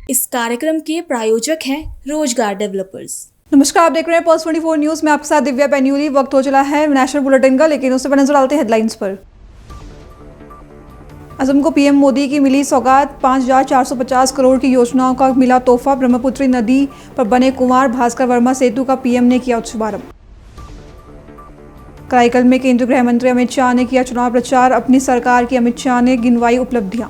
इस कार्यक्रम के प्रायोजक हैं रोजगार डेवलपर्स। नमस्कार, आप देख रहे हैं पल्स 24 न्यूज में आपके साथ दिव्या पेन्यूली। वक्त हो चला है नेशनल बुलेटिन का, लेकिन उससे पहले नजर डालते हैं हेडलाइंस पर। असम को पीएम मोदी की मिली सौगात, 5,450 करोड़ की योजनाओं का मिला तोहफा। ब्रह्मपुत्री नदी पर बने कुमार भास्कर वर्मा सेतु का पीएम ने किया शुभारंभ। कराईकल में केंद्रीय गृह मंत्री अमित शाह ने किया चुनाव प्रचार। अपनी सरकार की अमित शाह ने गिनवाई उपलब्धियां।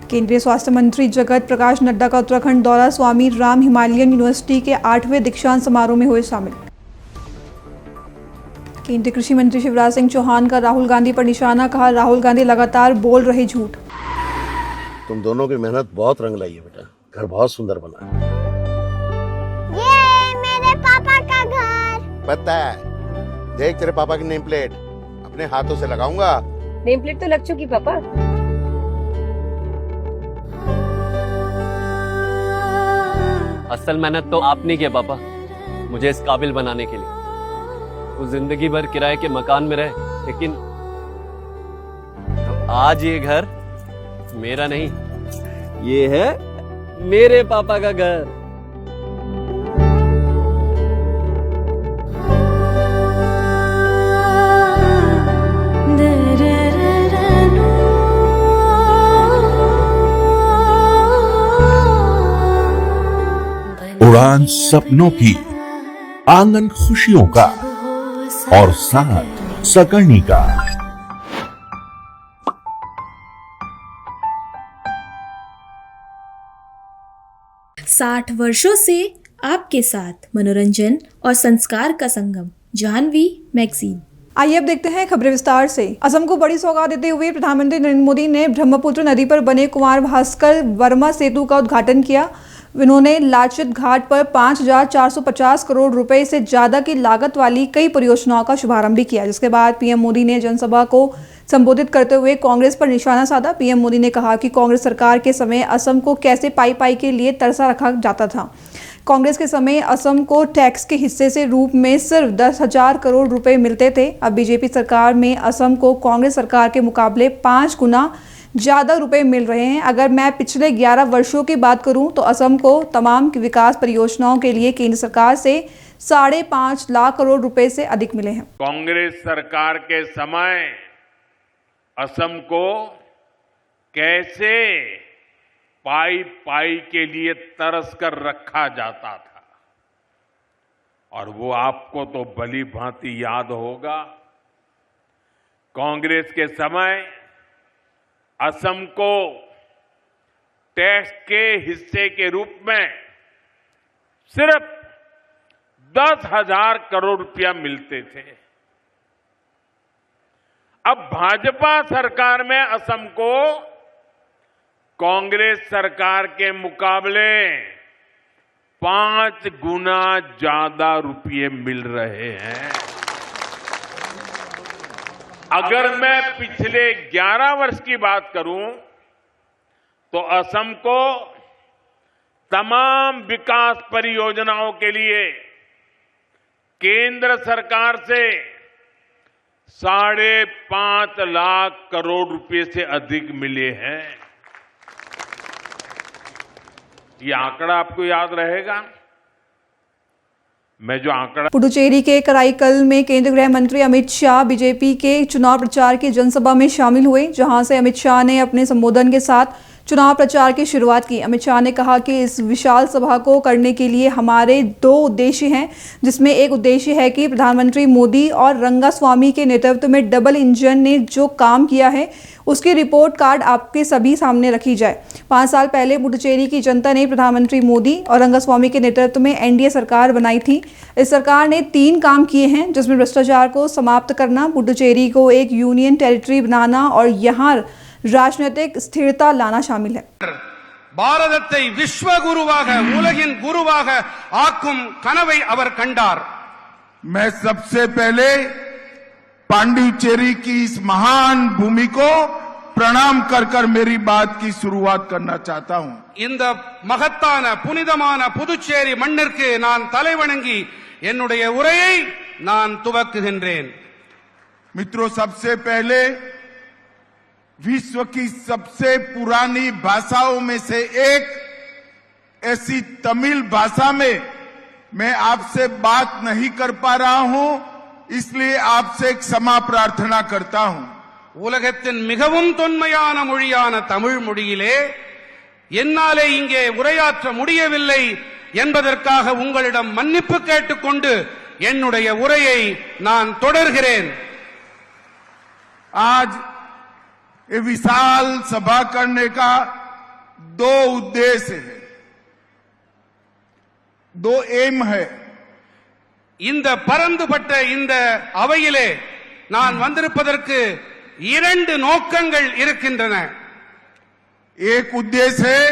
केंद्रीय स्वास्थ्य मंत्री जगत प्रकाश नड्डा का उत्तराखंड दौरा। स्वामी राम हिमालयन यूनिवर्सिटी के 8वें दीक्षांत समारोह में हुए शामिल। केंद्रीय कृषि मंत्री शिवराज सिंह चौहान का राहुल गांधी पर निशाना, कहा राहुल गांधी लगातार बोल रहे झूठ। तुम दोनों की मेहनत बहुत रंग लाई है बेटा, घर बहुत सुंदर बना है। ये मेरे पापा का घर। पता है, देख तेरे पापा की नेम प्लेट अपने हाथों से लगाऊंगा। नेम प्लेट तो लग चुकी पापा। असल मेहनत तो आपने किया पापा, मुझे इस काबिल बनाने के लिए। वो जिंदगी भर किराए के मकान में रहे, लेकिन आज ये घर मेरा नहीं, ये है मेरे पापा का घर। उड़ान सपनों की, आंगन खुशियों का और साथ सकर्णी का। साठ वर्षों से आपके साथ मनोरंजन और संस्कार का संगम, जाह्नवी मैगजीन। आइए अब देखते हैं खबरें विस्तार से। असम को बड़ी सौगात देते हुए प्रधानमंत्री नरेंद्र मोदी ने ब्रह्मपुत्र नदी पर बने कुमार भास्कर वर्मा सेतु का उद्घाटन किया। उन्होंने लाचित घाट पर 5,450 करोड़ रुपए से ज्यादा की लागत वाली कई परियोजनाओं का शुभारंभ भी किया, जिसके बाद पीएम मोदी ने जनसभा को संबोधित करते हुए कांग्रेस पर निशाना साधा। पीएम मोदी ने कहा कि कांग्रेस सरकार के समय असम को कैसे पाई पाई के लिए तरसा रखा जाता था। कांग्रेस के समय असम को टैक्स के हिस्से से रूप में सिर्फ 10,000 करोड़ रुपए मिलते थे। अब बीजेपी सरकार में असम को कांग्रेस सरकार के मुकाबले 5 गुना ज्यादा रुपए मिल रहे हैं। अगर मैं पिछले 11 वर्षों की बात करूं तो असम को तमाम विकास परियोजनाओं के लिए केंद्र सरकार से 5.5 लाख करोड़ रुपए से अधिक मिले हैं। कांग्रेस सरकार के समय असम को कैसे पाई पाई के लिए तरस कर रखा जाता था, और वो आपको तो भली भांति याद होगा। कांग्रेस के समय असम को टैक्स के हिस्से के रूप में सिर्फ 10,000 करोड़ रुपया मिलते थे। अब भाजपा सरकार में असम को कांग्रेस सरकार के मुकाबले 5 गुना ज्यादा रुपये मिल रहे हैं। अगर मैं पिछले 11 वर्ष की बात करूं तो असम को तमाम विकास परियोजनाओं के लिए केंद्र सरकार से 5.5 लाख करोड़ रुपए से अधिक मिले हैं। ये आंकड़ा आपको याद रहेगा। मैं जो आंकड़ा पुडुचेरी के कराईकल में केंद्रीय गृह मंत्री अमित शाह बीजेपी के चुनाव प्रचार की जनसभा में शामिल हुए, जहां से अमित शाह ने अपने संबोधन के साथ चुनाव प्रचार की शुरुआत की। अमित शाह ने कहा कि इस विशाल सभा को करने के लिए हमारे 2 उद्देश्य हैं, जिसमें एक उद्देश्य है कि प्रधानमंत्री मोदी और रंगास्वामी के नेतृत्व में डबल इंजन ने जो काम किया है उसकी रिपोर्ट कार्ड आपके सभी सामने रखी जाए। 5 साल पहले पुडुचेरी की जनता ने प्रधानमंत्री मोदी और रंगास्वामी के नेतृत्व में एनडीए सरकार बनाई थी। इस सरकार ने 3 काम किए हैं, जिसमें भ्रष्टाचार को समाप्त करना, पुडुचेरी को एक यूनियन टेरिटरी बनाना और यहाँ राजनीतिक स्थिरता लाना शामिल है। பாரதத்தை விஸ்வ குருவாக உலகின் குருவாக ஆக்கும் கனவை அவர் கண்டார்। मैं सबसे पहले पांडिचेरी की इस महान भूमि को प्रणाम कर कर मेरी बात की शुरुआत करना चाहता हूं। இந்த மகத்தான புனிதமான புதுச்சேரி மண்ணிற்கு நான் தலைவணங்கி என்னுடைய உரையை நான் துவக்குகின்றேன்। मित्रों, सबसे पहले विश्व की सबसे पुरानी भाषाओं में से एक ऐसी तमिल भाषा में मैं आपसे बात नहीं कर पा रहा हूं, इसलिए आपसे क्षमा प्रार्थना करता हूं. உலகத்தின் மிகவும் தொன்மையான மொழியான தமிழ் மொழியிலே என்னாலே இங்கே உரையாற்ற முடியவில்லை என்பதற்காக உங்களிடம் மன்னிப்பு கேட்டுக்கொண்டு என்னுடைய உரையை நான் தொடர்கிறேன். आज ये विशाल सभा करने का दो उद्देश्य है, दो एम है. இந்த பரந்துபட்ட இந்த அவையிலே நான் வந்திருப்பதற்கு இரண்டு நோக்கங்கள் இருக்கின்றன. एक उद्देश्य है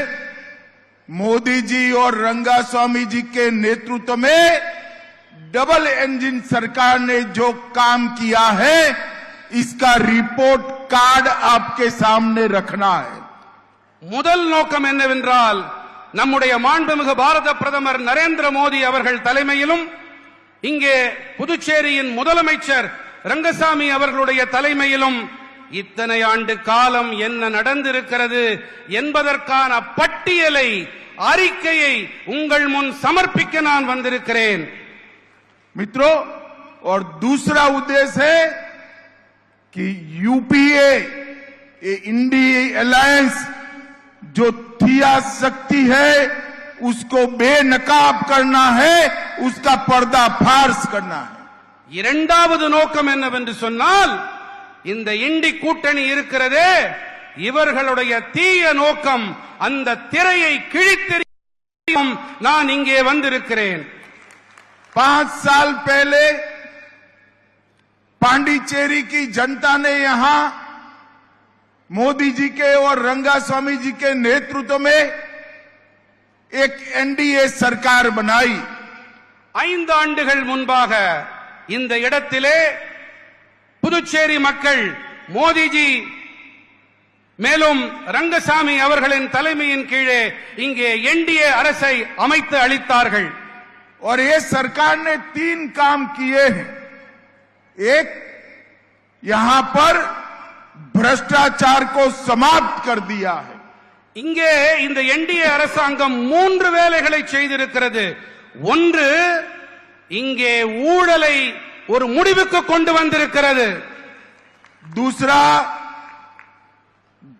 मोदी जी और रंगास्वामी जी के नेतृत्व में डबल इंजन सरकार ने जो काम किया है इसका रिपोर्ट कार्ड आपके सामने रखना है. முதல் நோக்கம் என்னவென்றால் நம்முடைய மாண்புமிகு பாரத பிரதமர் நரேந்திர மோடி அவர்கள் தலைமையிலும் இங்கே புதுச்சேரியின் முதலமைச்சர் ரங்கசாமி அவர்களுடைய தலைமையிலும் இத்தனை ஆண்டு காலம் என்ன நடந்திருக்கிறது என்பதற்கான பட்டியலை அறிக்கையை உங்கள் முன் சமர்ப்பிக்க நான் வந்திருக்கிறேன். मित्रों, और दूसरा उद्देश्य है कि यूपीए इंडिया अलायंस जो थिया शक्ति है उसको बेनकाब करना है, उसका पर्दाफाश करना है. இரண்டாவது நோக்கம் என்னவென்று சொன்னால் இந்த இண்டி கூட்டணி இருக்கிறதே இவர்களுடைய தீய நோக்கம் அந்த திரையை கிழித்தெறியும் நான் இங்கே வந்திருக்கிறேன். 5 साल पहले पांडिचेरी की जनता ने यहां मोदी जी के और रंगास्वामी जी के नेतृत्व में एक एनडीए सरकार बनाई. 5 ஆண்டுகள் முன்பாக இந்த இடத்திலே புதுச்சேரி மக்கள் மோடிஜி மேலும் ரங்கசாமி அவர்களின் தலைமையின் கீழே இங்கே என்டிஏ அரசை அமைத்து அளித்தார்கள். और ये सरकार ने 3 काम किए हैं. एक, यहां पर भ्रष्टाचार को समाप्त कर दिया है. இங்கே இந்த என்டிஏ அரசாங்கம் 3 வேலைகளை செய்திருக்கிறது. ஒன்று, இங்கே ஊழலை ஒரு முடிவுக்கு கொண்டு வந்திருக்கிறது. दूसरा,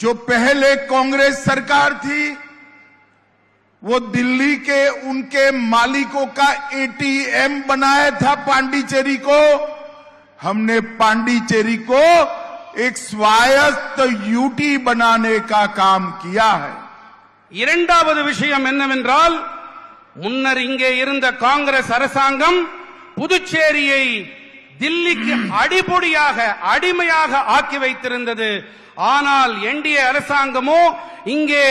जो पहले कांग्रेस सरकार थी वो दिल्ली के उनके मालिकों का एटीएम बनाया था पांडिचेरी को. हमने पांडिचेरी को एक स्वायत्त यूटी बनाने का काम किया है. இரண்டாவது விஷயம் என்னவென்றால் முன்னர் இங்கே இருந்த காங்கிரஸ் அரசாங்கம் புதுச்சேரியை தில்லிக்கு அடிபொடியாக அடிமையாக ஆக்கி வைத்திருந்தது. ஆனால் என்டிஏ அரசாங்கமோ இங்கே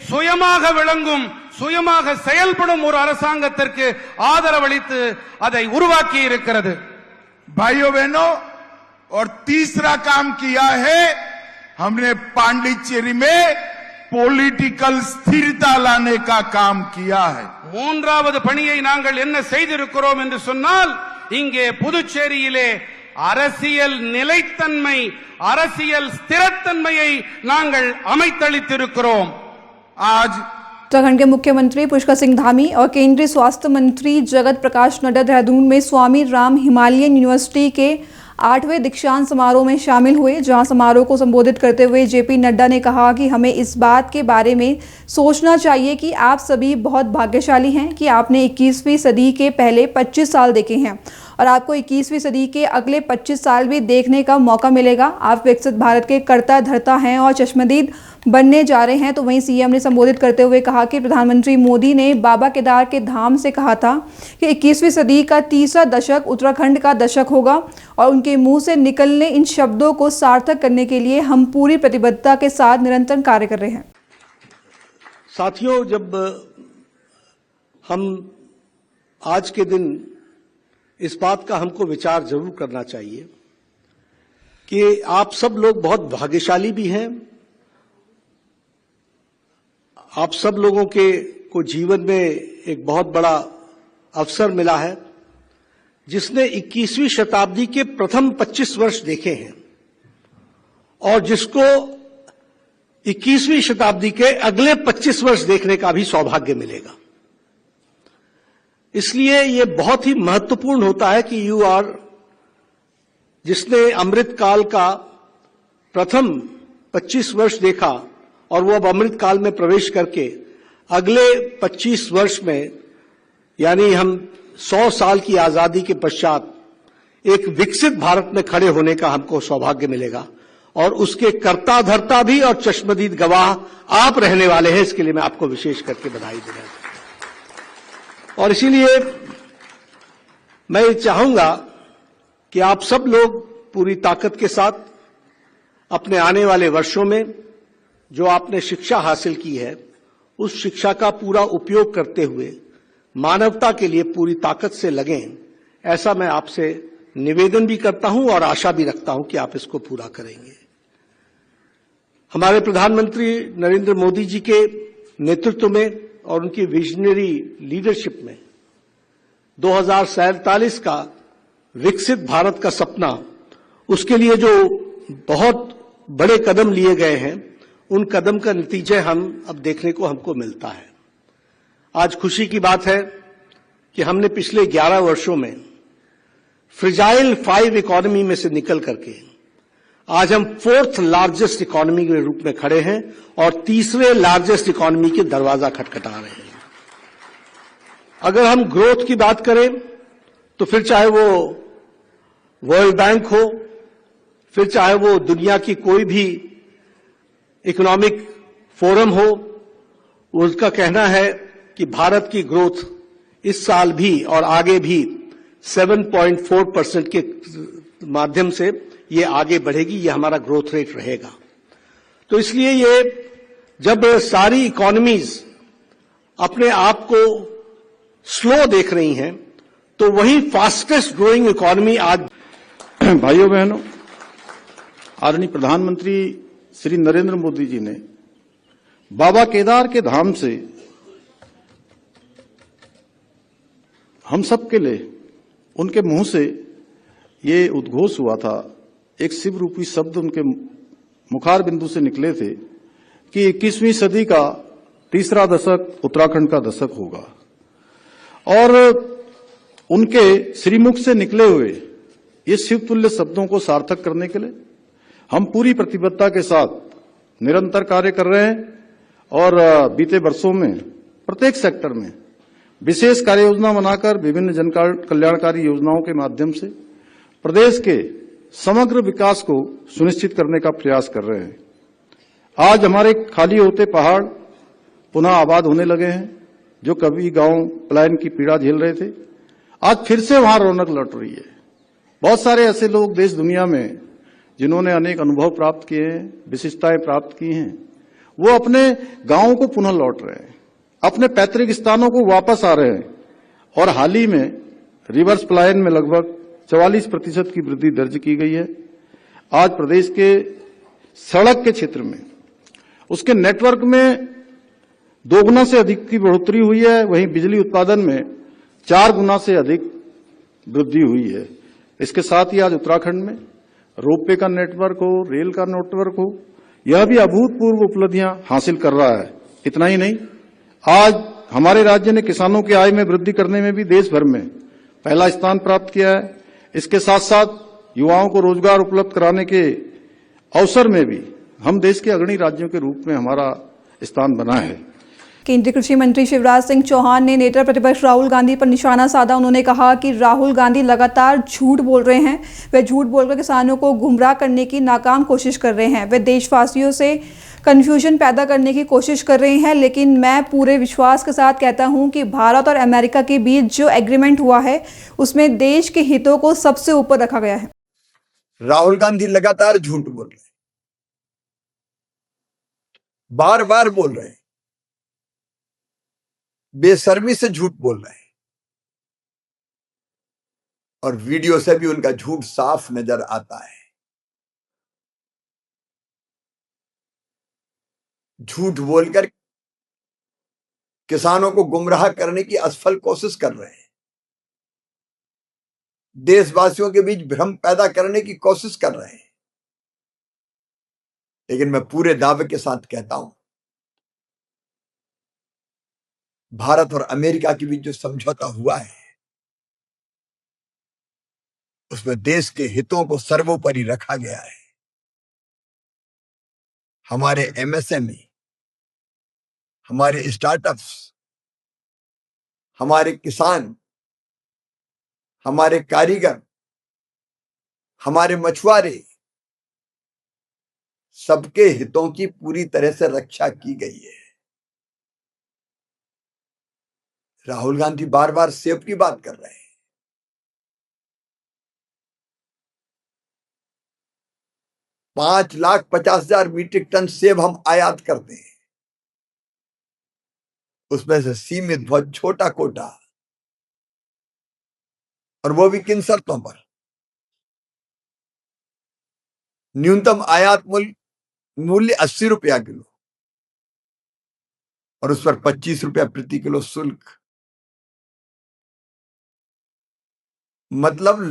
சுயமாக விளங்கும் சுயமாக செயல்படும் ஒரு அரசாங்கத்திற்கு ஆதரவளித்து அதை உருவாக்கி இருக்கிறது. भाइयों बहनों, और तीसरा काम किया है हमने पांडिचेरी में पॉलिटिकल स्थिरता लाने का काम किया है. மூன்றாவது பணியை நாங்கள் என்ன செய்திருக்கிறோம் என்று சொன்னால் இங்கே புதுச்சேரியிலே அரசியல் நிலைத்தன்மை அரசியல் ஸ்திரத்தன்மையை நாங்கள் அமைத்தளித்திருக்கிறோம். आज उत्तराखंड के मुख्यमंत्री पुष्कर सिंह धामी और केंद्रीय स्वास्थ्य मंत्री जगत प्रकाश नड्डा देहरादून में स्वामी राम हिमालयन यूनिवर्सिटी के 8वें दीक्षांत समारोह में शामिल हुए, जहां समारोह को संबोधित करते हुए जेपी नड्डा ने कहा कि हमें इस बात के बारे में सोचना चाहिए कि आप सभी बहुत भाग्यशाली हैं कि आपने 21वीं सदी के पहले 25 साल देखे हैं और आपको 21वीं सदी के अगले 25 साल भी देखने का मौका मिलेगा. आप विकसित भारत के कर्ता धर्ता हैं और चश्मदीद बनने जा रहे हैं. तो वहीं सीएम ने संबोधित करते हुए कहा कि प्रधानमंत्री मोदी ने बाबा केदार के धाम से कहा था कि 21वीं सदी का तीसरा दशक उत्तराखंड का दशक होगा और उनके मुंह से निकलने इन शब्दों को सार्थक करने के लिए हम पूरी प्रतिबद्धता के साथ निरंतर कार्य कर रहे हैं. साथियों, जब हम आज के दिन इस बात का हमको विचार जरूर करना चाहिए कि आप सब लोग बहुत भाग्यशाली भी हैं. आप सब लोगों के को जीवन में एक बहुत बड़ा अवसर मिला है जिसने 21वीं शताब्दी के प्रथम 25 वर्ष देखे हैं और जिसको 21वीं शताब्दी के अगले 25 वर्ष देखने का भी सौभाग्य मिलेगा। इसलिए यह बहुत ही महत्वपूर्ण होता है कि जिसने अमृत काल का प्रथम 25 वर्ष देखा और वो अब अमृत काल में प्रवेश करके अगले 25 वर्ष में, यानी हम 100 साल की आजादी के पश्चात एक विकसित भारत में खड़े होने का हमको सौभाग्य मिलेगा और उसके कर्ता धर्ता भी और चश्मदीद गवाह आप रहने वाले हैं। इसके लिए मैं आपको विशेष करके बधाई देना चाहता हूं। और इसीलिए मैं ये चाहूंगा कि आप सब लोग पूरी ताकत के साथ अपने आने वाले वर्षों में जो आपने शिक्षा हासिल की है उस शिक्षा का पूरा उपयोग करते हुए मानवता के लिए पूरी ताकत से लगें, ऐसा मैं आपसे निवेदन भी करता हूं और आशा भी रखता हूं कि आप इसको पूरा करेंगे। हमारे प्रधानमंत्री नरेंद्र मोदी जी के नेतृत्व में और उनकी विजनरी लीडरशिप में 2047 का विकसित भारत का सपना, उसके लिए जो बहुत बड़े कदम लिए गए हैं उन कदम का नतीजे हम अब देखने को हमको मिलता है। आज खुशी की बात है कि हमने पिछले 11 वर्षों में फ्रिजाइल 5 इकोनॉमी में से निकल करके आज हम 4th लार्जेस्ट इकोनॉमी के रूप में खड़े हैं और तीसरे लार्जेस्ट इकोनॉमी के दरवाजा खटखटा रहे हैं। अगर हम ग्रोथ की बात करें तो फिर चाहे वो वर्ल्ड बैंक हो, फिर चाहे वो दुनिया की कोई भी इकोनॉमिक फोरम हो, उसका कहना है कि भारत की ग्रोथ इस साल भी और आगे भी 7.4% के माध्यम से ये आगे बढ़ेगी। ये हमारा ग्रोथ रेट रहेगा। तो इसलिए ये जब सारी इकोनॉमीज अपने आप को स्लो देख रही हैं तो वही फास्टेस्ट ग्रोइंग इकोनॉमी आज। भाइयों बहनों, आदरणीय प्रधानमंत्री श्री नरेंद्र मोदी जी ने बाबा केदार के धाम से हम सब के लिए उनके मुंह से ये उद्घोष हुआ था, एक शिव रूपी शब्द उनके मुखार बिंदु से निकले थे कि 21वीं सदी का तीसरा दशक उत्तराखंड का दशक होगा। और उनके श्रीमुख से निकले हुए ये शिवतुल्य शब्दों को सार्थक करने के लिए हम पूरी प्रतिबद्धता के साथ निरंतर कार्य कर रहे हैं और बीते वर्षों में प्रत्येक सेक्टर में विशेष कार्य योजना बनाकर विभिन्न जन कल्याणकारी योजनाओं के माध्यम से प्रदेश के समग्र विकास को सुनिश्चित करने का प्रयास कर रहे हैं। आज हमारे खाली होते पहाड़ पुनः आबाद होने लगे हैं। जो कभी गांव पलायन की पीड़ा झेल रहे थे, आज फिर से वहां रौनक लौट रही है। बहुत सारे ऐसे लोग देश दुनिया में जिन्होंने अनेक अनुभव प्राप्त किए हैं, विशिष्टताएं प्राप्त की हैं, वो अपने गांवों को पुनः लौट रहे हैं, अपने पैतृक स्थानों को वापस आ रहे हैं। और हाल ही में रिवर्स पलायन में लगभग 44% की वृद्धि दर्ज की गई है। आज प्रदेश के सड़क के क्षेत्र में उसके नेटवर्क में 2 गुना से अधिक की बढ़ोतरी हुई है, वहीं बिजली उत्पादन में 4 गुना से अधिक वृद्धि हुई है। इसके साथ ही आज उत्तराखंड में रोपवे का नेटवर्क हो, रेल का नेटवर्क हो, यह भी अभूतपूर्व उपलब्धियां हासिल कर रहा है। इतना ही नहीं, आज हमारे राज्य ने किसानों की आय में वृद्धि करने में भी देश भर में पहला स्थान प्राप्त किया है। इसके साथ साथ युवाओं को रोजगार उपलब्ध कराने के अवसर में भी हम देश के अग्रणी राज्यों के रूप में हमारा स्थान बना है। केंद्रीय कृषि मंत्री शिवराज सिंह चौहान ने नेता प्रतिपक्ष राहुल गांधी पर निशाना साधा। उन्होंने कहा कि राहुल गांधी लगातार झूठ बोल रहे हैं। वे झूठ बोलकर किसानों को गुमराह करने की नाकाम कोशिश कर रहे हैं। वे देशवासियों से कंफ्यूजन पैदा करने की कोशिश कर रहे हैं। लेकिन मैं पूरे विश्वास के साथ कहता हूं कि भारत और अमेरिका के बीच जो एग्रीमेंट हुआ है उसमें देश के हितों को सबसे ऊपर रखा गया है। राहुल गांधी लगातार झूठ बोल रहे हैं, बार बार बोल रहे हैं, बेशर्मी से झूठ बोल रहे हैं और वीडियो से भी उनका झूठ साफ नजर आता है। झूठ बोलकर किसानों को गुमराह करने की असफल कोशिश कर रहे हैं, देशवासियों के बीच भ्रम पैदा करने की कोशिश कर रहे हैं। लेकिन मैं पूरे दावे के साथ कहता हूं, भारत और अमेरिका के बीच जो समझौता हुआ है उसमें देश के हितों को सर्वोपरि रखा गया है। हमारे एमएसएमई, हमारे स्टार्टअप्स, हमारे किसान, हमारे कारीगर, हमारे मछुआरे, सबके हितों की पूरी तरह से रक्षा की गई है। राहुल गांधी बार बार सेब की बात कर रहे हैं। 5,50,000 मीट्रिक टन सेब हम आयात करते हैं, उसमें से सीमित बहुत छोटा कोटा, और वो भी किन शर्तों पर? न्यूनतम आयात मूल्य 80 रुपया किलो और उस पर 25 रुपया प्रति किलो शुल्क। मतलब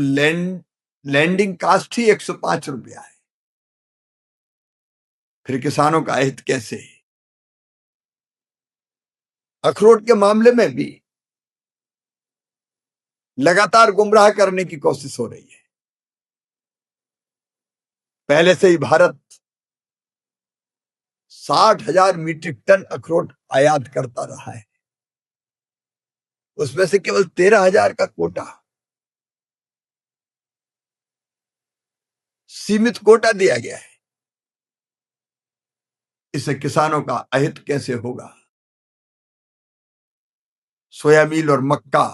लैंडिंग कास्ट ही 105 रुपया है। फिर किसानों का हित कैसे? अखरोट के मामले में भी लगातार गुमराह करने की कोशिश हो रही है। पहले से ही भारत 60,000 मीट्रिक टन अखरोट आयात करता रहा है, उसमें से केवल 13,000 का कोटा, सीमित कोटा दिया गया है। इससे किसानों का अहित कैसे होगा? सोयाबीन और मक्का,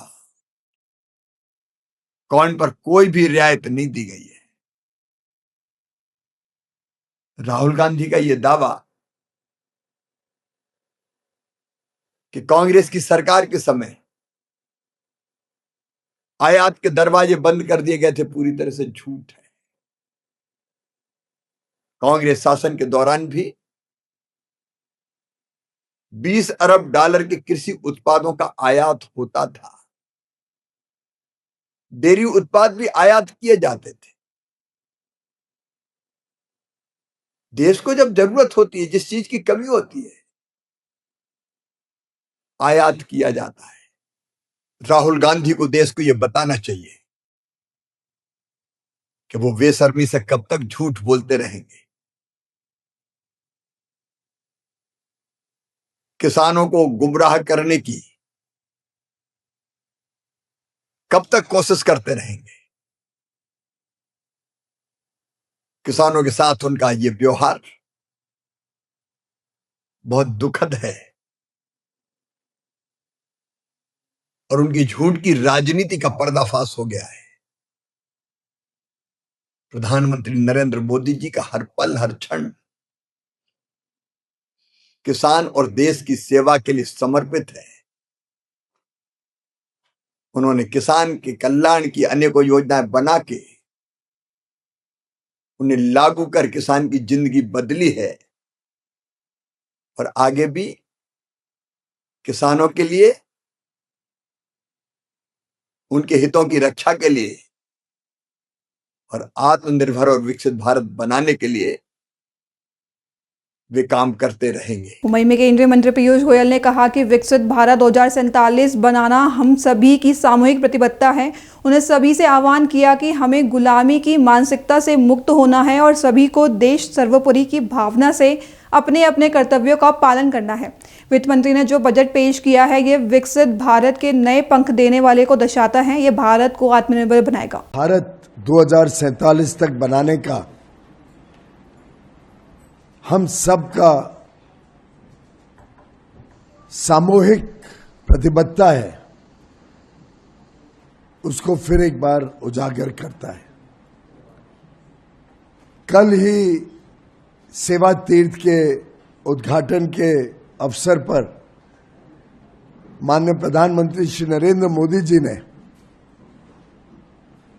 कॉर्न पर कोई भी रियायत नहीं दी गई है। राहुल गांधी का यह दावा कि कांग्रेस की सरकार के समय आयात के दरवाजे बंद कर दिए गए थे, पूरी तरह से झूठ है। कांग्रेस शासन के दौरान भी 20 अरब डॉलर के कृषि उत्पादों का आयात होता था। डेयरी उत्पाद भी आयात किए जाते थे। देश को जब जरूरत होती है, जिस चीज की कमी होती है, आयात किया जाता है। राहुल गांधी को देश को यह बताना चाहिए कि वो बेशर्मी से कब तक झूठ बोलते रहेंगे। किसानों को गुमराह करने की कब तक कोशिश करते रहेंगे। किसानों के साथ उनका ये व्यवहार बहुत दुखद है और उनकी झूठ की राजनीति का पर्दाफाश हो गया है। प्रधानमंत्री नरेंद्र मोदी जी का हर पल हर क्षण किसान और देश की सेवा के लिए समर्पित है। उन्होंने किसान के कल्याण की अनेकों योजनाएं बना के उन्हें लागू कर किसान की जिंदगी बदली है और आगे भी किसानों के लिए, उनके हितों की रक्षा के लिए और आत्मनिर्भर और विकसित भारत बनाने के लिए वे काम करते रहेंगे। मुंबई में केंद्रीय मंत्री पीयूष गोयल ने कहा कि विकसित भारत 2047 बनाना हम सभी की सामूहिक प्रतिबद्धता है। उन्हें सभी से आह्वान किया कि हमें गुलामी की मानसिकता से मुक्त होना है और सभी को देश सर्वोपरि की भावना से अपने अपने कर्तव्यों का पालन करना है। वित्त मंत्री ने जो बजट पेश किया है, ये विकसित भारत के नए पंख देने वाले को दर्शाता है। ये भारत को आत्मनिर्भर बनाएगा। भारत 2047 तक बनाने का हम सबका सामूहिक प्रतिबद्धता है, उसको फिर एक बार उजागर करता है। कल ही सेवा तीर्थ के उद्घाटन के अवसर पर माननीय प्रधानमंत्री श्री नरेंद्र मोदी जी ने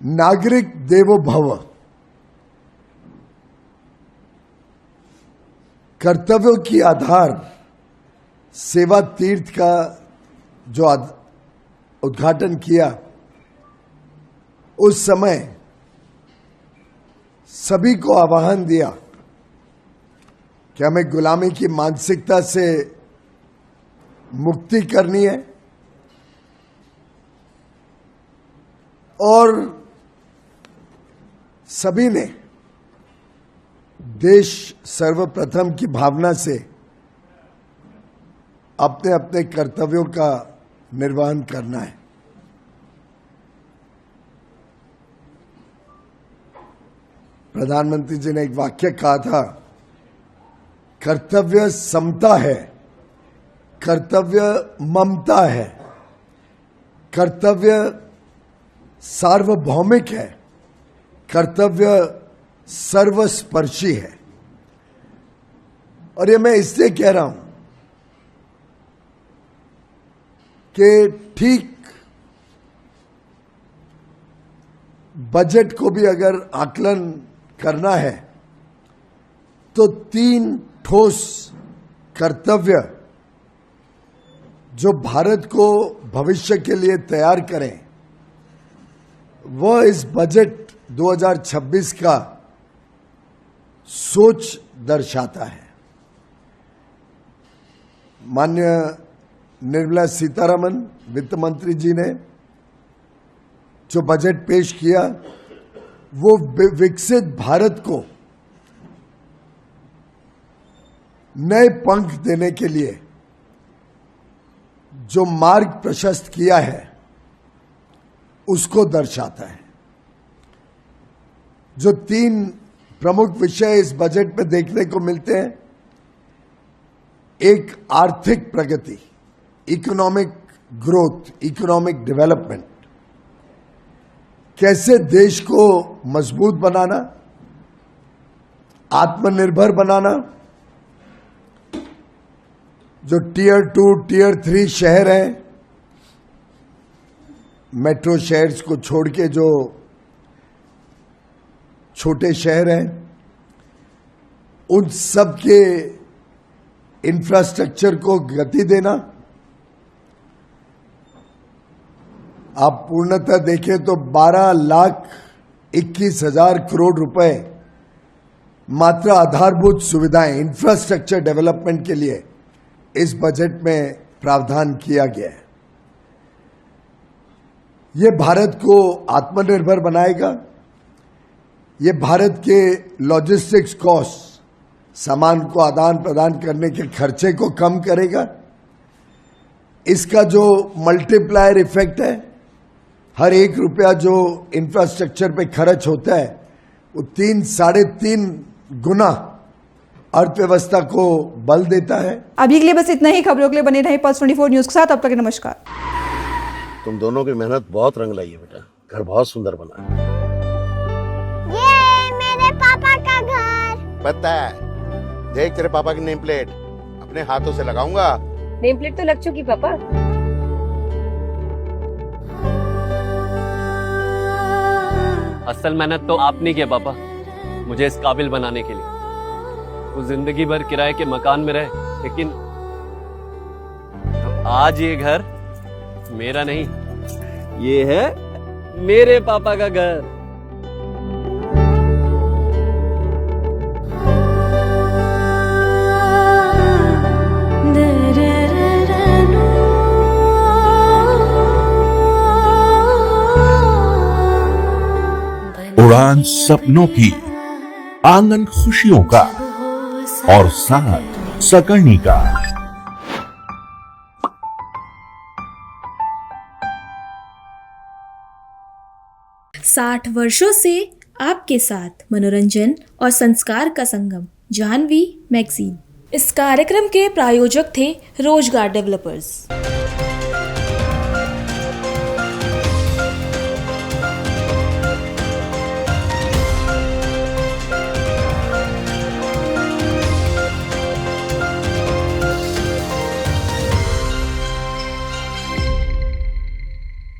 नागरिक देवो भव, कर्तव्यों की आधार सेवा तीर्थ का जो उद्घाटन किया, उस समय सभी को आह्वान दिया कि हमें गुलामी की मानसिकता से मुक्ति करनी है और सभी ने देश सर्वप्रथम की भावना से अपने अपने कर्तव्यों का निर्वहन करना है। प्रधानमंत्री जी ने एक वाक्य कहा था, कर्तव्य समता है, कर्तव्य ममता है, कर्तव्य सार्वभौमिक है, कर्तव्य सर्वस्पर्शी है। और ये मैं इसलिए कह रहा हूं कि ठीक बजट को भी अगर आकलन करना है तो 3 ठोस कर्तव्य जो भारत को भविष्य के लिए तैयार करें, वह इस बजट 2026 का सोच दर्शाता है। माननीय निर्मला सीतारमण वित्त मंत्री जी ने जो बजट पेश किया, वो विकसित भारत को नए पंख देने के लिए जो मार्ग प्रशस्त किया है उसको दर्शाता है। जो 3 प्रमुख विषय इस बजट में देखने को मिलते हैं, एक आर्थिक प्रगति, इकोनॉमिक ग्रोथ, इकोनॉमिक डेवलपमेंट, कैसे देश को मजबूत बनाना, आत्मनिर्भर बनाना, जो टियर 2, टियर 3 शहर हैं, मेट्रो शहर्स को छोड़ के जो छोटे शहर हैं, उन सब के इंफ्रास्ट्रक्चर को गति देना। आप पूर्णतः देखें तो 12,21,000 करोड़ रुपए मात्र आधारभूत सुविधाएं, इंफ्रास्ट्रक्चर डेवलपमेंट के लिए इस बजट में प्रावधान किया गया है। ये भारत को आत्मनिर्भर बनाएगा, ये भारत के लॉजिस्टिक्स कॉस्ट, सामान को आदान प्रदान करने के खर्चे को कम करेगा। इसका जो मल्टीप्लायर इफेक्ट है, हर 1 रुपया जो इंफ्रास्ट्रक्चर पे खर्च होता है, वो 3-3.5 गुना अर्थव्यवस्था को बल देता है। अभी के लिए बस इतना ही। खबरों के लिए बने रहे पल्स 24 न्यूज के साथ। अब तक के नमस्कार। तुम दोनों की मेहनत बहुत रंग लाई है बेटा, घर बहुत सुंदर बना है। ये मेरे पापा का घर। पता है, देख तेरे पापा की नेम प्लेट अपने हाथों से लगाऊंगा। नेम प्लेट तो लग चुकी पापा। असल मेहनत तो आपने की पापा, मुझे इस काबिल बनाने के लिए। वो जिंदगी भर किराए के मकान में रहे, लेकिन तो आज ये घर मेरा नहीं, ये है मेरे पापा का घर। उड़ान सपनों की, आंगन खुशियों का और साथ सकर्णी का। 60 वर्षों से आपके साथ मनोरंजन और संस्कार का संगम, जाह्नवी मैगजीन। इस कार्यक्रम के प्रायोजक थे रोजगार डेवलपर्स।